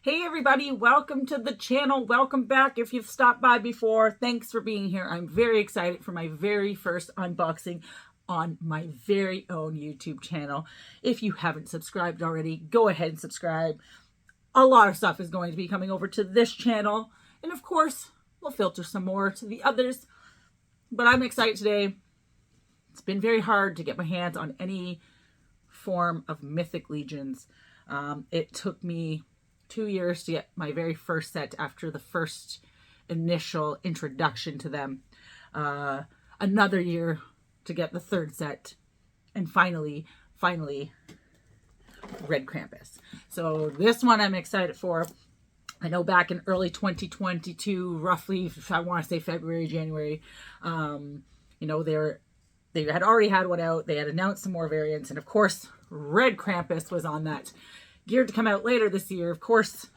Hey everybody, welcome to the channel. Welcome back if you've stopped by before. Thanks for being here. I'm very excited for my very first unboxing on my very own YouTube channel. If you haven't subscribed already, go ahead and subscribe. A lot of stuff is going to be coming over to this channel. And of course, we'll filter some more to the others. But I'm excited today. It's been very hard to get my hands on any form of Mythic Legions. It took me 2 years to get my very first set after the first initial introduction to them. Another year to get the third set. And finally, Red Krampus. So this one I'm excited for. I know back in early 2022, roughly, I want to say February, January, they had already had one out. They had announced some more variants. And of course, Red Krampus was on that, geared to come out later this year. Of course,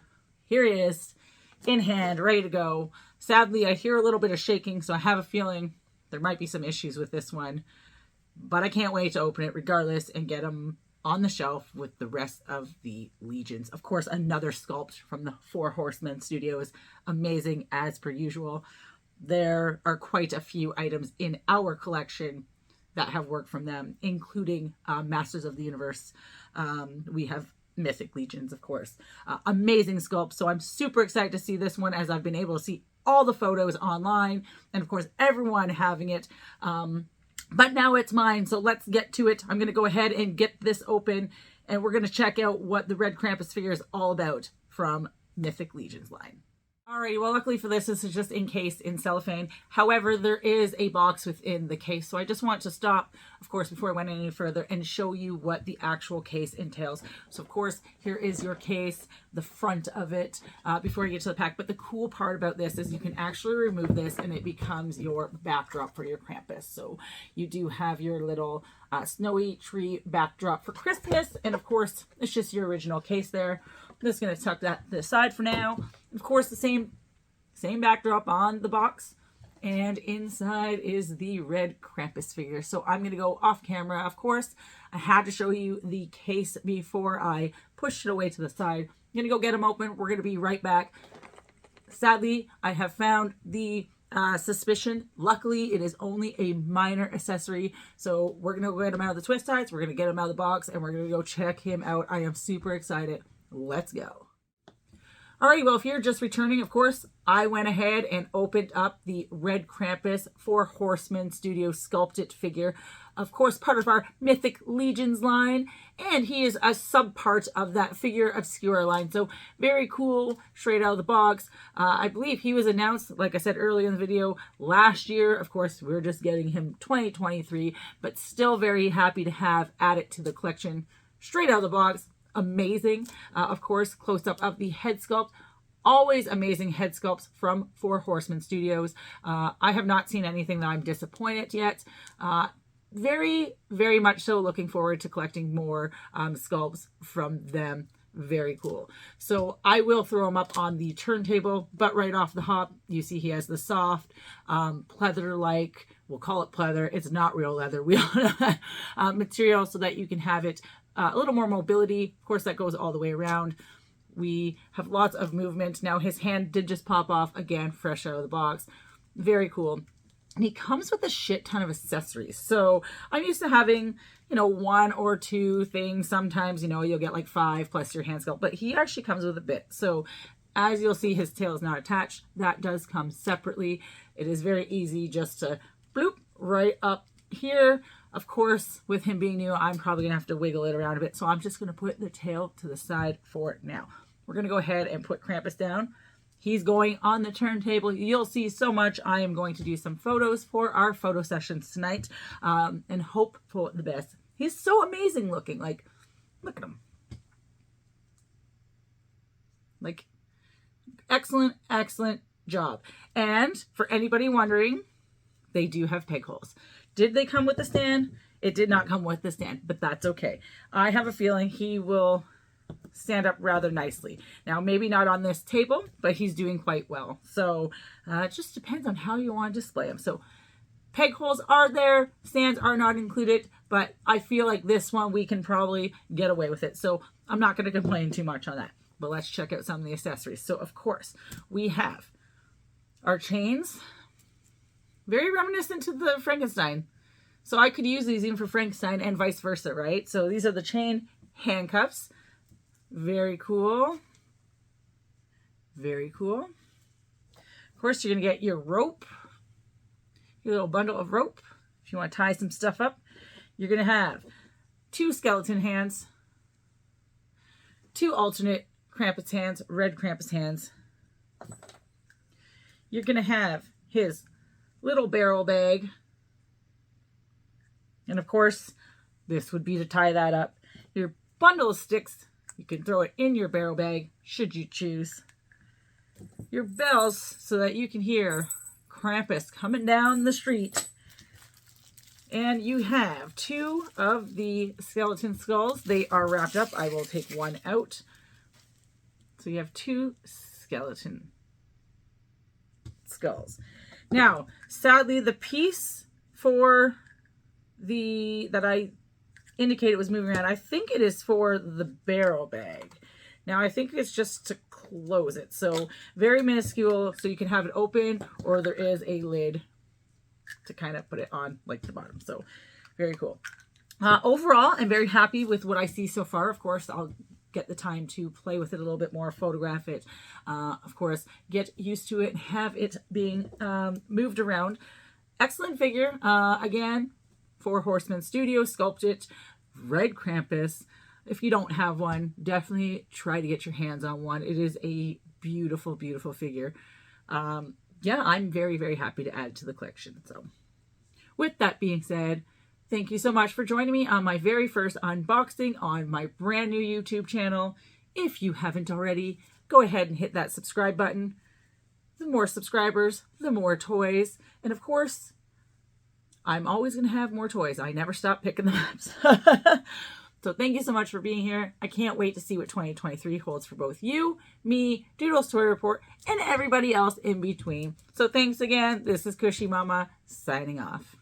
here he is, in hand, ready to go. Sadly, I hear a little bit of shaking, so I have a feeling there might be some issues with this one. But I can't wait to open it regardless and get him on the shelf with the rest of the Legions. Of course, another sculpt from the Horsemen studios. Amazing as per usual. There are quite a few items in our collection that have worked from them, including Masters of the Universe. We have Mythic Legions, of course. Amazing sculpt. So I'm super excited to see this one, as I've been able to see all the photos online and of course everyone having it. But now it's mine, so let's get to it. I'm going to go ahead and get this open, and we're going to check out what the Red Krampus figure is all about from Mythic Legions line. Alrighty, well, luckily for this is just encased in cellophane. However, there is a box within the case, so I just want to stop, of course, before I went any further and show you what the actual case entails. So, of course, here is your case, the front of it, before you get to the pack. But the cool part about this is you can actually remove this, and it becomes your backdrop for your Krampus. So you do have your little snowy tree backdrop for Christmas, and of course, it's just your original case there. I'm just going to tuck that to the side for now. Of course, the same backdrop on the box. And inside is the Red Krampus figure. So I'm going to go off camera. Of course, I had to show you the case before I pushed it away to the side. I'm going to go get them open. We're going to be right back. Sadly, I have found the suspicion. Luckily, it is only a minor accessory. So we're going to go get him out of the twist ties. We're going to get him out of the box, and we're going to go check him out. I am super excited. Let's go. Alright, well, if you're just returning, of course, I went ahead and opened up the Red Krampus for Horseman Studio sculpted figure. Of course, part of our Mythic Legions line, and he is a sub-part of that figure Obscura line. So very cool, straight out of the box. I believe he was announced, like I said earlier in the video, last year. Of course, we're just getting him 2023, but still very happy to have added to the collection straight out of the box. Amazing. Of course, close up of the head sculpt. Always amazing head sculpts from Horseman Studios. I have not seen anything that I'm disappointed yet. Very, very much so looking forward to collecting more sculpts from them. Very cool. So I will throw him up on the turntable, but right off the hop, you see he has the soft, pleather-like, we'll call it pleather. It's not real leather. We material so that you can have it a little more mobility. Of course, that goes all the way around. We have lots of movement. Now, his hand did just pop off again, fresh out of the box. Very cool. And he comes with a shit ton of accessories. So I'm used to having, one or two things. Sometimes, you'll get like 5 plus your hand sculpt, but he actually comes with a bit. So as you'll see, his tail is not attached. That does come separately. It is very easy just to bloop right up here. Of course, with him being new, I'm probably gonna have to wiggle it around a bit. So I'm just gonna put the tail to the side for now. We're gonna go ahead and put Krampus down. He's going on the turntable. You'll see so much. I am going to do some photos for our photo sessions tonight, and hope for the best. He's so amazing looking. Like, look at him. Like, excellent, excellent job. And for anybody wondering, they do have peg holes. Did they come with the stand? It did not come with the stand, but that's okay. I have a feeling he will stand up rather nicely. Now, maybe not on this table, but he's doing quite well. So it just depends on how you want to display him. So peg holes are there, stands are not included, but I feel like this one we can probably get away with it. So I'm not going to complain too much on that. But let's check out some of the accessories. So of course we have our chains, very reminiscent to the Frankenstein. So I could use these even for Frankenstein and vice versa, right? So these are the chain handcuffs. Very cool. Very cool. Of course, you're going to get your rope, your little bundle of rope. If you want to tie some stuff up, you're going to have 2 skeleton hands, 2 alternate Krampus hands, red Krampus hands. You're going to have his little barrel bag. And of course, this would be to tie that up. Your bundle of sticks, you can throw it in your barrel bag, should you choose. Your bells, so that you can hear Krampus coming down the street. And you have 2 of the skeleton skulls. They are wrapped up. I will take one out. So you have 2 skeleton skulls. Now, sadly, the piece for that I indicated was moving around, I think it is for the barrel bag. Now, I think it's just to close it. So very minuscule, so you can have it open, or there is a lid to kind of put it on like the bottom. So very cool. Overall, I'm very happy with what I see so far. Of course, I'll get the time to play with it a little bit more, photograph it, of course, get used to it, and have it being moved around. Excellent figure. Again, for Horseman Studio, sculpted red Krampus. If you don't have one, definitely try to get your hands on one. It is a beautiful, beautiful figure. Yeah, I'm very, very happy to add it to the collection. So with that being said, thank you so much for joining me on my very first unboxing on my brand new YouTube channel. If you haven't already, go ahead and hit that subscribe button. The more subscribers, the more toys. And of course, I'm always going to have more toys. I never stop picking them up. So thank you so much for being here. I can't wait to see what 2023 holds for both you, me, Doodle's Toy Report, and everybody else in between. So thanks again. This is Cushy Mama signing off.